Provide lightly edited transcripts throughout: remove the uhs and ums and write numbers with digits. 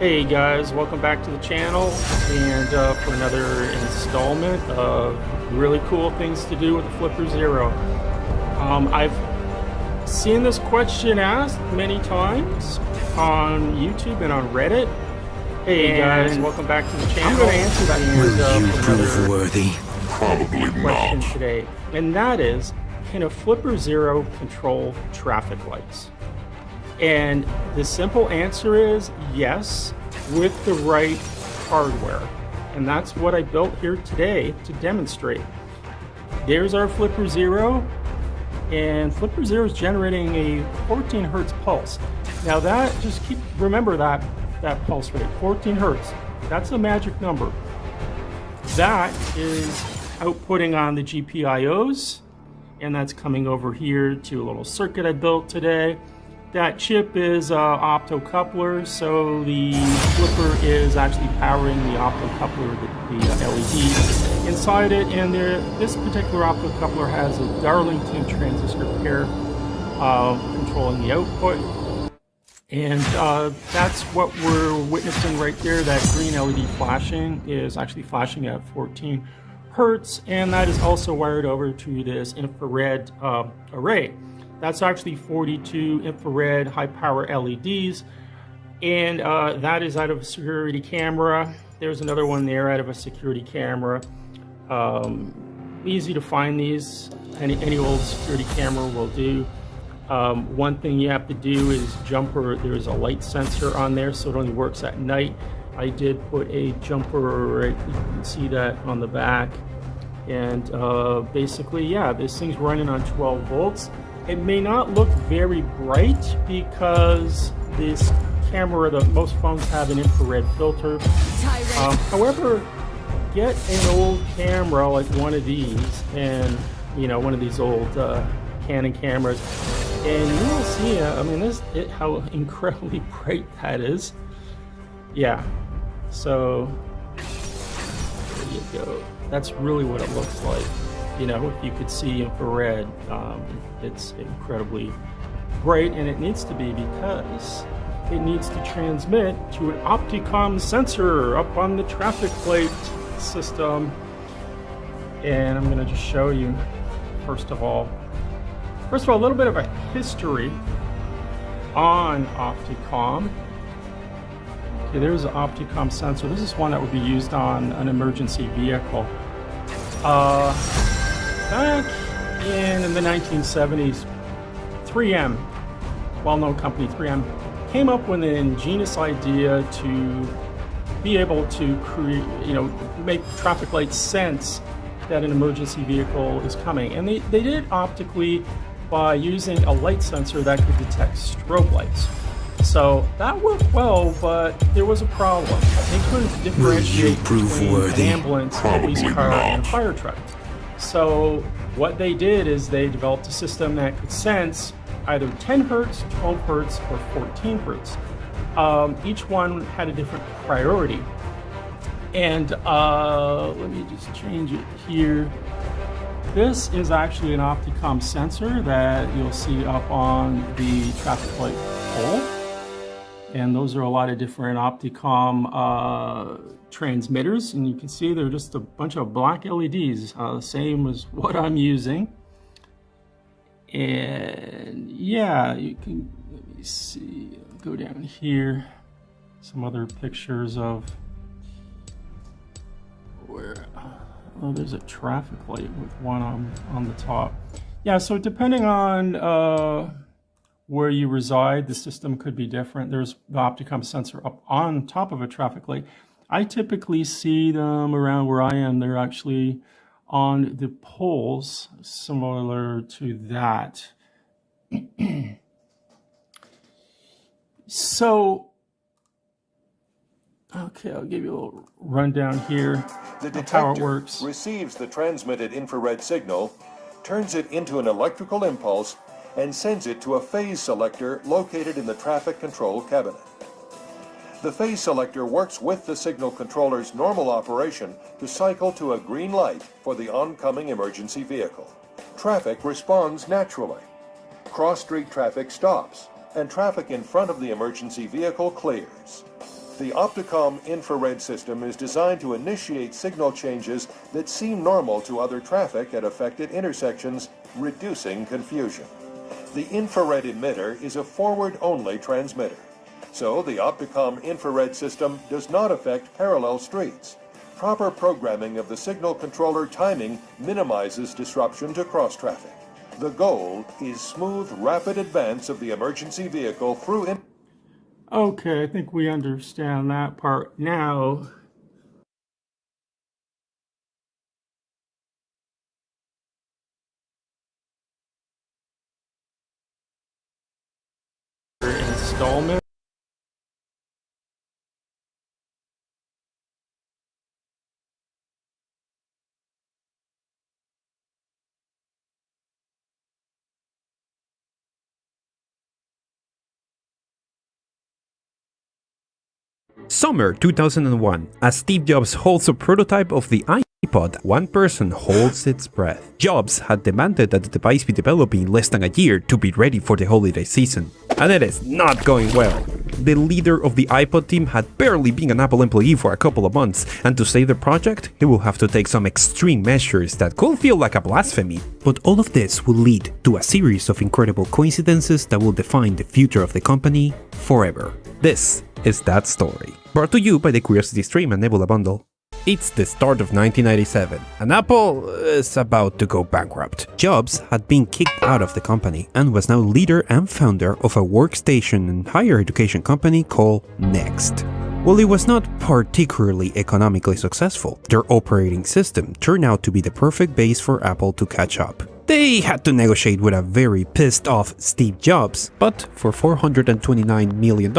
Hey guys, welcome back to the channel and for another installment of really cool things to do with the Flipper Zero. I've seen this question asked many times on YouTube and on Reddit. Hey guys, welcome back to the channel. I'm going to answer that Will you prove worthy? Probably question today, and that is, can a Flipper Zero control traffic lights? And the simple answer is yes, with the right hardware. And that's what I built here today to demonstrate. There's our Flipper Zero, and Flipper Zero is generating a 14 hertz pulse. Now that, just remember that pulse rate, 14 hertz. That's a magic number. That is outputting on the GPIOs, and that's coming over here to a little circuit I built today. That chip is optocoupler, so the Flipper is actually powering the optocoupler, the LED inside it, and this particular optocoupler has a Darlington transistor pair controlling the output. And that's what we're witnessing right there. That green LED flashing is actually flashing at 14 hertz, and that is also wired over to this infrared array. That's actually 42 infrared high power LEDs, and that is out of a security camera. There's another one there out of a security camera. Easy to find these. Any old security camera will do. One thing you have to do is jumper. There's a light sensor on there, so it only works at night. I did put a jumper right, you can see that on the back. And basically, yeah, this thing's running on 12 volts. It may not look very bright because this camera, most phones have an infrared filter. However, get an old camera like one of these, and one of these old Canon cameras, and you will see, I mean, how incredibly bright that is. Yeah, so there you go. That's really what it looks like. If you could see infrared, it's incredibly bright, and it needs to be because it needs to transmit to an Opticom sensor up on the traffic light system. And I'm going to just show you, first of all, a little bit of a history on Opticom. Okay, there's an Opticom sensor. This is one that would be used on an emergency vehicle. Back in the 1970s, 3M, well-known company 3M, came up with an ingenious idea to be able to create, make traffic lights sense that an emergency vehicle is coming. And they did it optically by using a light sensor that could detect strobe lights. So that worked well, but there was a problem. They couldn't differentiate between an ambulance, a police car, and a fire truck. So what they did is they developed a system that could sense either 10 hertz, 12 hertz, or 14 hertz. Each one had a different priority. And let me just change it here. This is actually an Opticom sensor that you'll see up on the traffic light pole. And those are a lot of different Opticom transmitters, and you can see they're just a bunch of black LEDs, same as what I'm using. And yeah, you can, let me see, go down here, some other pictures of where, oh, there's a traffic light with one on the top. Yeah, so depending on where you reside, the system could be different. There's the Opticom sensor up on top of a traffic light. I typically see them around where I am. They're actually on the poles, similar to that. So, okay, I'll give you a little rundown here of how it works. Receives the transmitted infrared signal, turns it into an electrical impulse, and sends it to a phase selector located in the traffic control cabinet. The phase selector works with the signal controller's normal operation to cycle to a green light for the oncoming emergency vehicle. Traffic responds naturally. Cross-street traffic stops, and traffic in front of the emergency vehicle clears. The Opticom infrared system is designed to initiate signal changes that seem normal to other traffic at affected intersections, reducing confusion. The infrared emitter is a forward-only transmitter, so the Opticom infrared system does not affect parallel streets. Proper programming of the signal controller timing minimizes disruption to cross-traffic. The goal is smooth, rapid advance of the emergency vehicle through Okay, I think we understand that part now. Installment. Summer 2001, as Steve Jobs holds a prototype of the iPod, one person holds its breath. Jobs had demanded that the device be developed in less than a year to be ready for the holiday season. And it is not going well. The leader of the iPod team had barely been an Apple employee for a couple of months, and to save the project, he will have to take some extreme measures that could feel like a blasphemy. But all of this will lead to a series of incredible coincidences that will define the future of the company forever. This is that story. Brought to you by the Curiosity Stream and Nebula Bundle. It's the start of 1997, and Apple is about to go bankrupt. Jobs had been kicked out of the company and was now leader and founder of a workstation and higher education company called Next. While it was not particularly economically successful, their operating system turned out to be the perfect base for Apple to catch up. They had to negotiate with a very pissed off Steve Jobs, but for $429 million,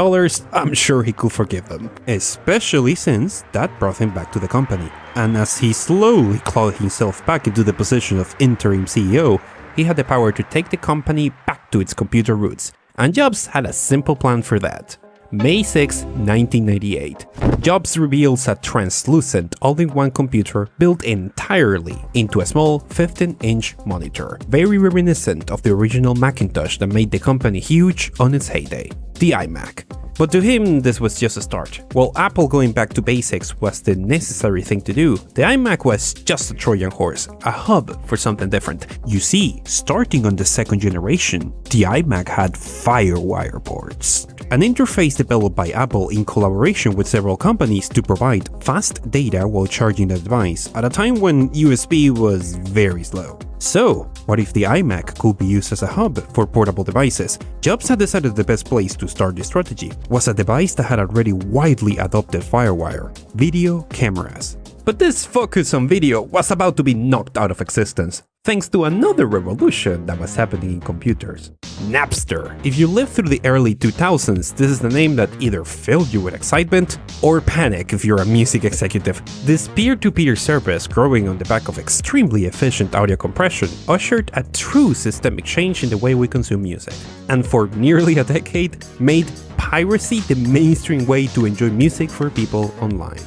I'm sure he could forgive them. Especially since that brought him back to the company. And as he slowly clawed himself back into the position of interim CEO, he had the power to take the company back to its computer roots. And Jobs had a simple plan for that. May 6, 1998. Jobs reveals a translucent all-in-one computer built entirely into a small 15-inch monitor, very reminiscent of the original Macintosh that made the company huge on its heyday, the iMac. But to him, this was just a start. While Apple going back to basics was the necessary thing to do, the iMac was just a Trojan horse, a hub for something different. You see, starting on the second generation, the iMac had FireWire ports, an interface developed by Apple in collaboration with several companies to provide fast data while charging the device at a time when USB was very slow. So, what if the iMac could be used as a hub for portable devices? Jobs had decided the best place to start this strategy was a device that had already widely adopted FireWire, video cameras. But this focus on video was about to be knocked out of existence, thanks to another revolution that was happening in computers. Napster. If you lived through the early 2000s, this is the name that either filled you with excitement or panic if you're a music executive. This peer-to-peer service, growing on the back of extremely efficient audio compression, ushered a true systemic change in the way we consume music. And for nearly a decade, made piracy the mainstream way to enjoy music for people online.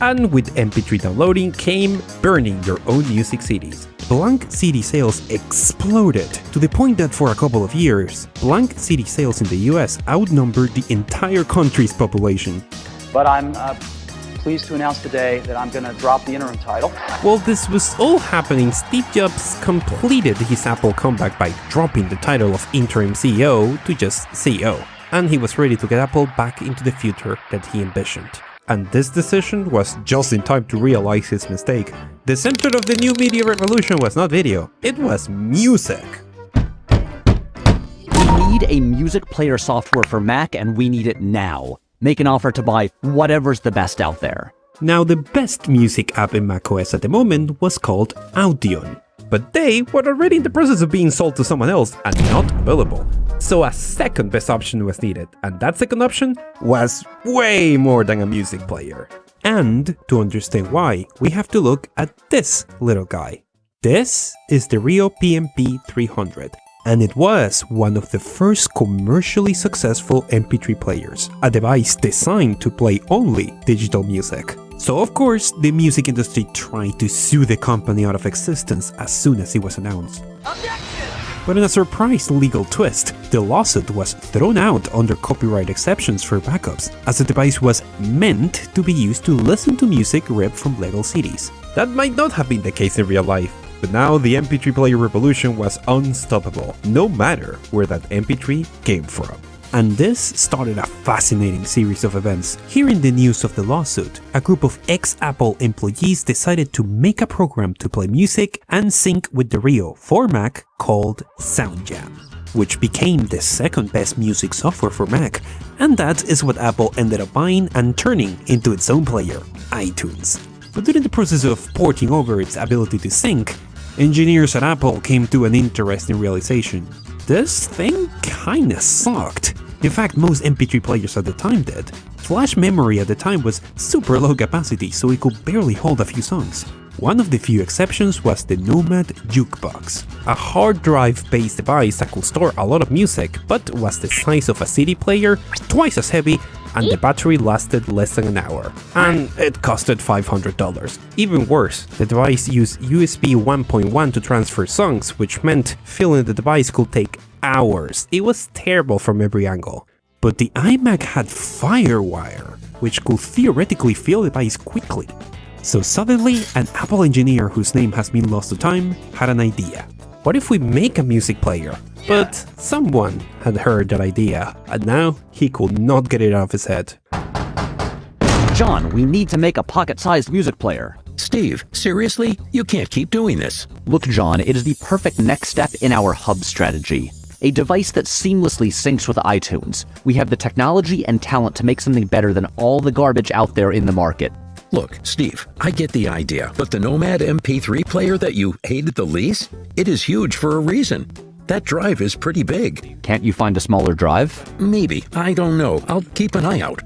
And with MP3 downloading came burning your own music CDs. Blank CD sales exploded to the point that for a couple of years, blank CD sales in the US outnumbered the entire country's population. But I'm pleased to announce today that I'm going to drop the interim title. While this was all happening, Steve Jobs completed his Apple comeback by dropping the title of interim CEO to just CEO. And he was ready to get Apple back into the future that he envisioned. And this decision was just in time to realize his mistake. The center of the new media revolution was not video, it was music. We need a music player software for Mac, and we need it now. Make an offer to buy whatever's the best out there. Now, the best music app in macOS at the moment was called Audion, but they were already in the process of being sold to someone else and not available. So a second best option was needed, and that second option was way more than a music player. And to understand why, we have to look at this little guy. This is the Rio PMP 300, and it was one of the first commercially successful MP3 players, a device designed to play only digital music. So of course, the music industry tried to sue the company out of existence as soon as it was announced. Objection! But in a surprise legal twist, the lawsuit was thrown out under copyright exceptions for backups, as the device was meant to be used to listen to music ripped from legal CDs. That might not have been the case in real life, but now the MP3 player revolution was unstoppable, no matter where that MP3 came from. And this started a fascinating series of events. Hearing the news of the lawsuit, a group of ex-Apple employees decided to make a program to play music and sync with the Rio for Mac called SoundJam, which became the second best music software for Mac, and that is what Apple ended up buying and turning into its own player, iTunes. But during the process of porting over its ability to sync, engineers at Apple came to an interesting realization. This thing kinda sucked. In fact, most MP3 players at the time did. Flash memory at the time was super low capacity, so it could barely hold a few songs. One of the few exceptions was the Nomad Jukebox, a hard drive-based device that could store a lot of music, but was the size of a CD player, twice as heavy, and the battery lasted less than an hour, and it costed $500. Even worse, the device used USB 1.1 to transfer songs, which meant filling the device could take hours. It was terrible from every angle. But the iMac had FireWire, which could theoretically fill the device quickly. So suddenly, an Apple engineer whose name has been lost to time had an idea. What if we make a music player? But someone had heard that idea, and now he could not get it out of his head. John, we need to make a pocket-sized music player. Steve, seriously? You can't keep doing this. Look, John, it is the perfect next step in our hub strategy. A device that seamlessly syncs with iTunes. We have the technology and talent to make something better than all the garbage out there in the market. Look, Steve, I get the idea, but the Nomad MP3 player that you hated the least? It is huge for a reason. That drive is pretty big. Can't you find a smaller drive? Maybe. I don't know. I'll keep an eye out.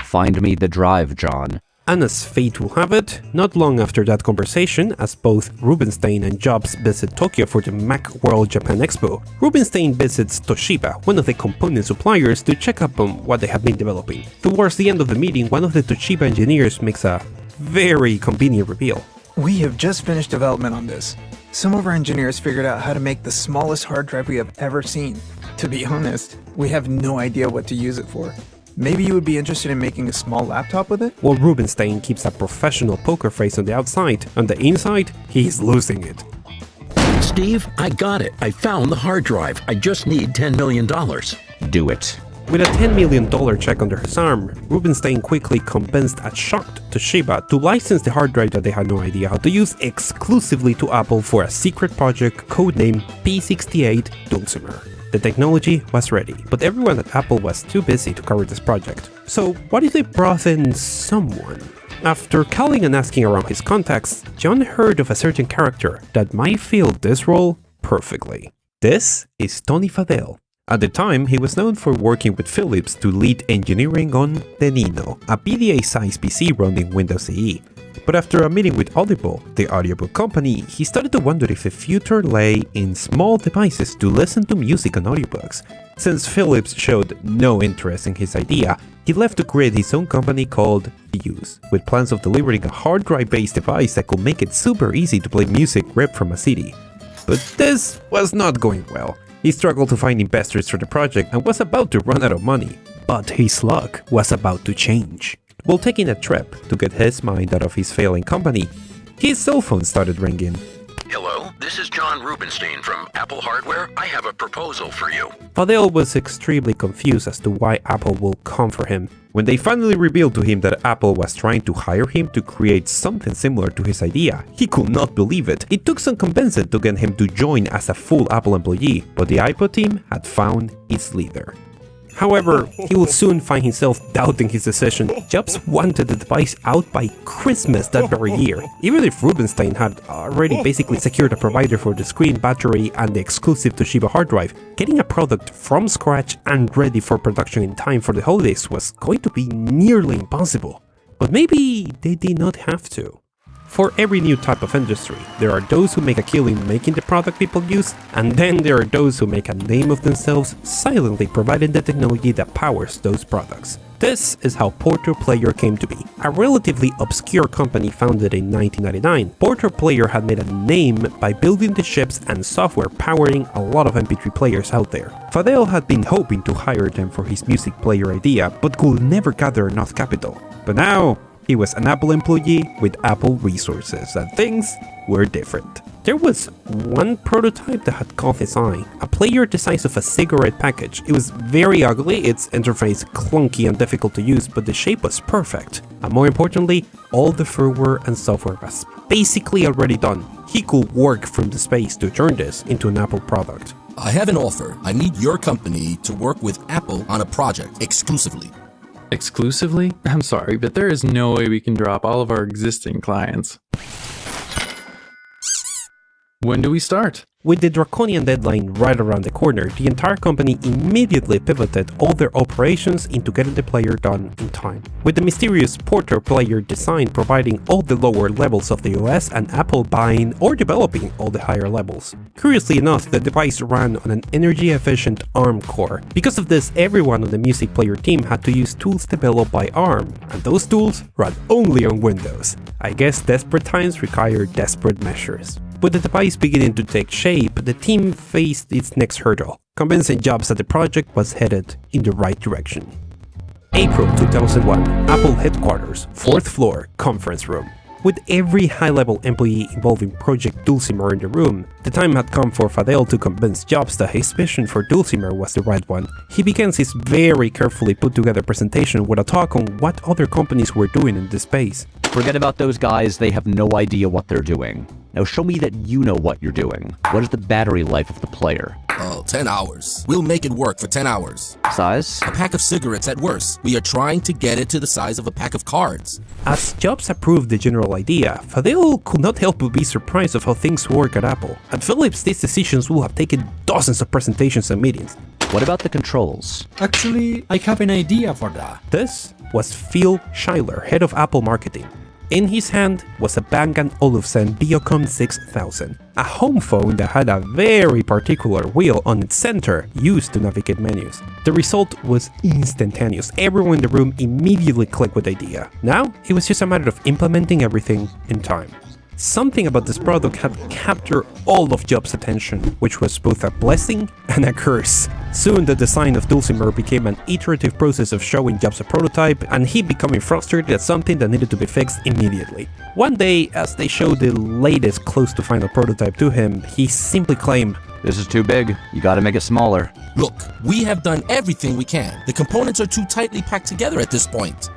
Find me the drive, John. And as fate will have it, not long after that conversation, as both Rubinstein and Jobs visit Tokyo for the Macworld Japan Expo, Rubinstein visits Toshiba, one of the component suppliers, to check up on what they have been developing. Towards the end of the meeting, one of the Toshiba engineers makes a very convenient reveal. We have just finished development on this. Some of our engineers figured out how to make the smallest hard drive we have ever seen. To be honest, we have no idea what to use it for. Maybe you would be interested in making a small laptop with it? While Rubinstein keeps a professional poker face on the outside, on the inside, he's losing it. Steve, I got it. I found the hard drive. I just need $10 million. Do it. With a $10 million check under his arm, Rubinstein quickly convinced a shocked Toshiba to license the hard drive that they had no idea how to use exclusively to Apple for a secret project codenamed P68 Dulcimer. The technology was ready, but everyone at Apple was too busy to cover this project. So what if they brought in someone? After calling and asking around his contacts, John heard of a certain character that might fill this role perfectly. This is Tony Fadell. At the time, he was known for working with Philips to lead engineering on the Nino, a PDA-sized PC running Windows CE. But after a meeting with Audible, the audiobook company, he started to wonder if the future lay in small devices to listen to music on audiobooks. Since Philips showed no interest in his idea, he left to create his own company called Fuse, with plans of delivering a hard drive-based device that could make it super easy to play music ripped from a CD. But this was not going well. He struggled to find investors for the project and was about to run out of money. But his luck was about to change. While taking a trip to get his mind out of his failing company, his cell phone started ringing. Hello, this is John Rubinstein from Apple Hardware. I have a proposal for you. Fadell was extremely confused as to why Apple will come for him. When they finally revealed to him that Apple was trying to hire him to create something similar to his idea, he could not believe it. It took some convincing to get him to join as a full Apple employee, but the iPod team had found its leader. However, he would soon find himself doubting his decision. Jobs wanted the device out by Christmas that very year. Even if Rubinstein had already basically secured a provider for the screen, battery, and the exclusive Toshiba hard drive, getting a product from scratch and ready for production in time for the holidays was going to be nearly impossible. But maybe they did not have to. For every new type of industry, there are those who make a killing making the product people use, and then there are those who make a name of themselves silently providing the technology that powers those products. This is how Porter Player came to be. A relatively obscure company founded in 1999, Porter Player had made a name by building the chips and software powering a lot of MP3 players out there. Fadel had been hoping to hire them for his music player idea, but could never gather enough capital. But now, he was an Apple employee with Apple resources, and things were different. There was one prototype that had caught his eye, a player the size of a cigarette package. It was very ugly, its interface clunky and difficult to use, but the shape was perfect. And more importantly, all the firmware and software was basically already done. He could work from the space to turn this into an Apple product. I have an offer. I need your company to work with Apple on a project exclusively. Exclusively? I'm sorry, but there is no way we can drop all of our existing clients. When do we start? With the draconian deadline right around the corner, the entire company immediately pivoted all their operations into getting the player done in time. With the mysterious Porter Player design providing all the lower levels of the OS and Apple buying or developing all the higher levels. Curiously enough, the device ran on an energy-efficient ARM core. Because of this, everyone on the music player team had to use tools developed by ARM, and those tools ran only on Windows. I guess desperate times require desperate measures. With the device beginning to take shape, the team faced its next hurdle, convincing Jobs that the project was headed in the right direction. April 2001, Apple headquarters, 4th floor, conference room. With every high-level employee involving Project Dulcimer in the room, the time had come for Fadel to convince Jobs that his vision for Dulcimer was the right one. He begins his very carefully put-together presentation with a talk on what other companies were doing in this space. Forget about those guys, they have no idea what they're doing. Now show me that you know what you're doing. What is the battery life of the player? Oh, 10 hours. We'll make it work for 10 hours. Size? A pack of cigarettes at worst. We are trying to get it to the size of a pack of cards. As Jobs approved the general idea, Fadel could not help but be surprised of how things work at Apple. At Philips, these decisions would have taken dozens of presentations and meetings. What about the controls? Actually, I have an idea for that. This was Phil Schuyler, head of Apple marketing. In his hand was a Bang & Olufsen Biocom 6000, a home phone that had a very particular wheel on its center used to navigate menus. The result was instantaneous. Everyone in the room immediately clicked with the idea. Now, it was just a matter of implementing everything in time. Something about this product had captured all of Jobs' attention, which was both a blessing and a curse. Soon the design of Dulcimer became an iterative process of showing Jobs a prototype, and he becoming frustrated at something that needed to be fixed immediately. One day, as they showed the latest close to final prototype to him, he simply claimed, "This is too big, you gotta make it smaller." Look, we have done everything we can. The components are too tightly packed together at this point.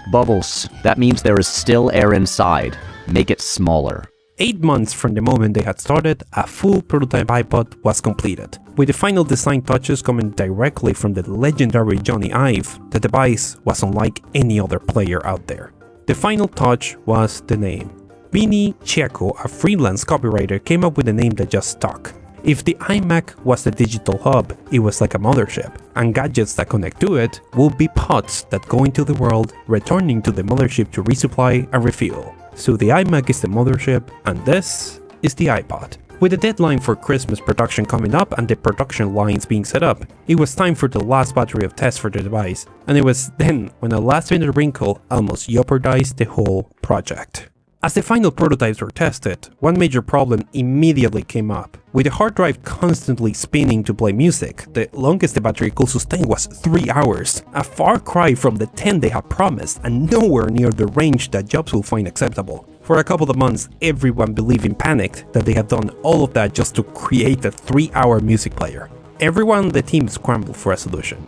Bubbles. That means there is still air inside. Make it smaller. 8 months from the moment they had started, a full prototype iPod was completed. With the final design touches coming directly from the legendary Johnny Ive, the device was unlike any other player out there. The final touch was the name. Vinny Chieco, a freelance copywriter, came up with a name that just stuck. If the iMac was the digital hub, it was like a mothership, and gadgets that connect to it will be pods that go into the world, returning to the mothership to resupply and refuel. So the iMac is the mothership, and this is the iPod. With the deadline for Christmas production coming up and the production lines being set up, it was time for the last battery of tests for the device, and it was then when a last-minute wrinkle almost jeopardized the whole project. As the final prototypes were tested, one major problem immediately came up. With the hard drive constantly spinning to play music, the longest the battery could sustain was 3 hours, a far cry from the 10 they had promised and nowhere near the range that Jobs will find acceptable. For a couple of months, everyone believed and panicked that they had done all of that just to create a 3-hour music player. Everyone on the team scrambled for a solution.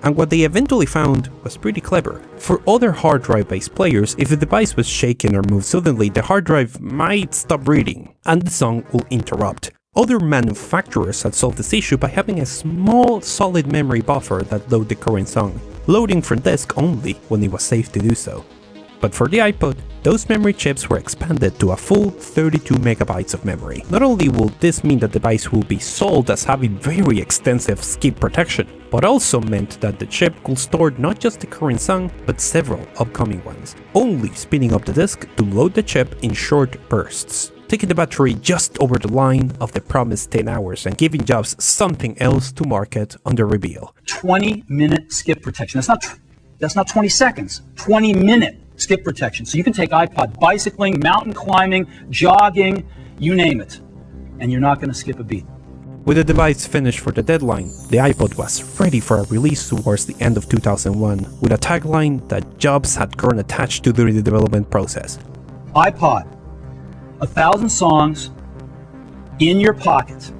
And what they eventually found was pretty clever. For other hard drive-based players, if the device was shaken or moved suddenly, the hard drive might stop reading, and the song will interrupt. Other manufacturers had solved this issue by having a small solid memory buffer that loaded the current song, loading from disk only when it was safe to do so. But for the iPod, those memory chips were expanded to a full 32 megabytes of memory. Not only will this mean that the device will be sold as having very extensive skip protection, but also meant that the chip could store not just the current song, but several upcoming ones, only speeding up the disk to load the chip in short bursts, taking the battery just over the line of the promised 10 hours and giving Jobs something else to market on the reveal. 20-minute skip protection. That's not 20 seconds. 20-minute skip protection. So you can take iPod bicycling, mountain climbing, jogging, you name it, and you're not going to skip a beat. With the device finished for the deadline, the iPod was ready for a release towards the end of 2001 with a tagline that Jobs had grown attached to during the development process. iPod, 1,000 songs in your pocket.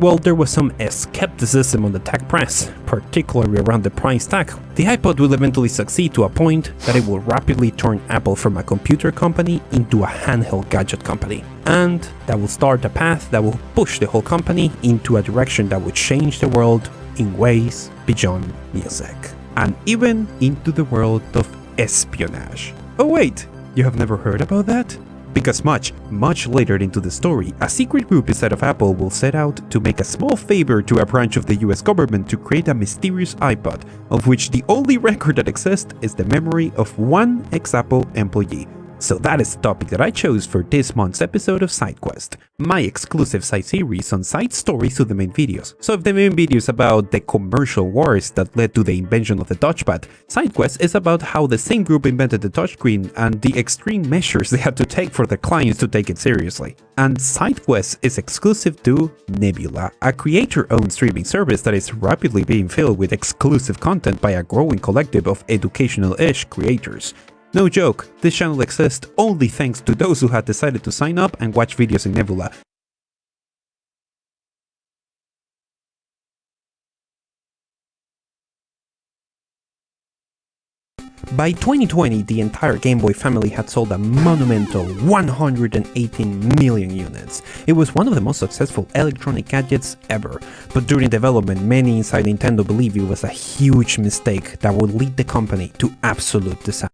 Well, there was some skepticism on the tech press, particularly around the price tag. The iPod will eventually succeed to a point that it will rapidly turn Apple from a computer company into a handheld gadget company. And that will start a path that will push the whole company into a direction that would change the world in ways beyond music. And even into the world of espionage. Oh wait, you have never heard about that? Because much later into the story, a secret group inside of Apple will set out to make a small favor to a branch of the US government to create a mysterious iPod, of which the only record that exists is the memory of one ex-Apple employee. So that is the topic that I chose for this month's episode of SideQuest, my exclusive side series on side stories to the main videos. So if the main video is about the commercial wars that led to the invention of the touchpad, SideQuest is about how the same group invented the touchscreen and the extreme measures they had to take for their clients to take it seriously. And SideQuest is exclusive to Nebula, a creator-owned streaming service that is rapidly being filled with exclusive content by a growing collective of educational-ish creators. No joke, this channel exists only thanks to those who had decided to sign up and watch videos in Nebula. By 2020, the entire Game Boy family had sold a monumental 118 million units. It was one of the most successful electronic gadgets ever, but during development, many inside Nintendo believed it was a huge mistake that would lead the company to absolute disaster.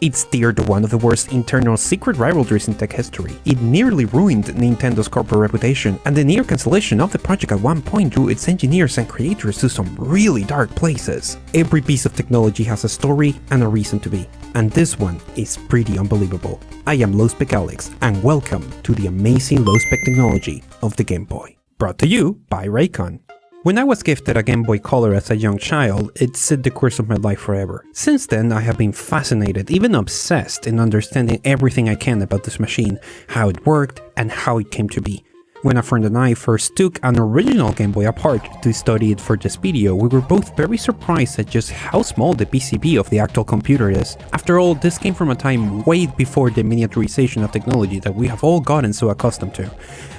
It steered one of the worst internal secret rivalries in tech history. It nearly ruined Nintendo's corporate reputation, and the near cancellation of the project at one point drew its engineers and creators to some really dark places. Every piece of technology has a story and a reason to be, and this one is pretty unbelievable. I am Low-Spec Alex, and welcome to the amazing low-spec technology of the Game Boy. Brought to you by Raycon. When I was gifted a Game Boy Color as a young child, it set the course of my life forever. Since then, I have been fascinated, even obsessed, in understanding everything I can about this machine, how it worked, and how it came to be. When a friend and I first took an original Game Boy apart to study it for this video, we were both very surprised at just how small the PCB of the actual computer is. After all, this came from a time way before the miniaturization of technology that we have all gotten so accustomed to.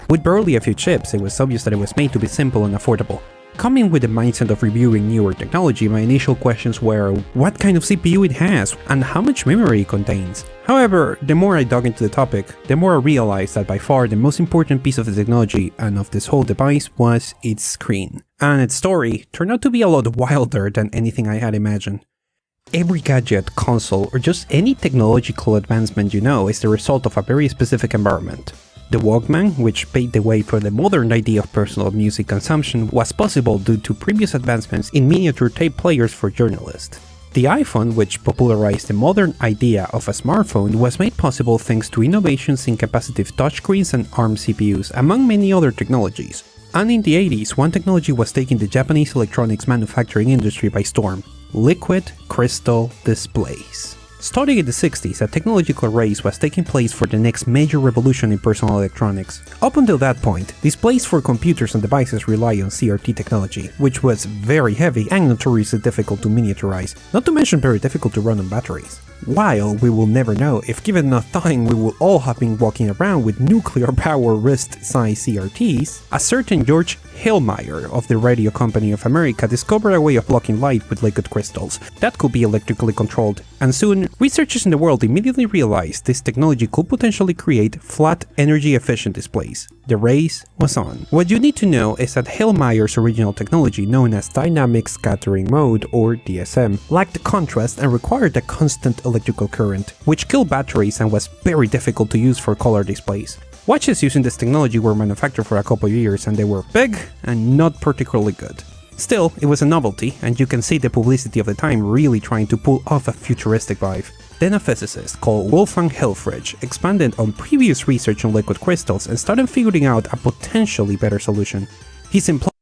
With barely a few chips, it was obvious that it was made to be simple and affordable. Coming with the mindset of reviewing newer technology, my initial questions were what kind of CPU it has and how much memory it contains. However, the more I dug into the topic, the more I realized that by far the most important piece of the technology and of this whole device was its screen. And its story turned out to be a lot wilder than anything I had imagined. Every gadget, console, or just any technological advancement you know is the result of a very specific environment. The Walkman, which paved the way for the modern idea of personal music consumption, was possible due to previous advancements in miniature tape players for journalists. The iPhone, which popularized the modern idea of a smartphone, was made possible thanks to innovations in capacitive touchscreens and ARM CPUs, among many other technologies. And in the 80s, one technology was taking the Japanese electronics manufacturing industry by storm: liquid crystal displays. Starting in the 60s, a technological race was taking place for the next major revolution in personal electronics. Up until that point, displays for computers and devices rely on CRT technology, which was very heavy and notoriously difficult to miniaturize, not to mention very difficult to run on batteries. While we will never know if given enough time we will all have been walking around with nuclear power wrist-sized CRTs, a certain George Hillmeyer of the Radio Company of America discovered a way of blocking light with liquid crystals that could be electrically controlled, and soon researchers in the world immediately realized this technology could potentially create flat, energy-efficient displays. The race was on. What you need to know is that Hellmeyer's original technology, known as dynamic scattering mode or DSM, lacked contrast and required a constant electrical current, which killed batteries and was very difficult to use for color displays. Watches using this technology were manufactured for a couple of years and they were big and not particularly good. Still, it was a novelty, and you can see the publicity of the time really trying to pull off a futuristic vibe. Then a physicist called Wolfgang Helfrich expanded on previous research on liquid crystals and started figuring out a potentially better solution. His implied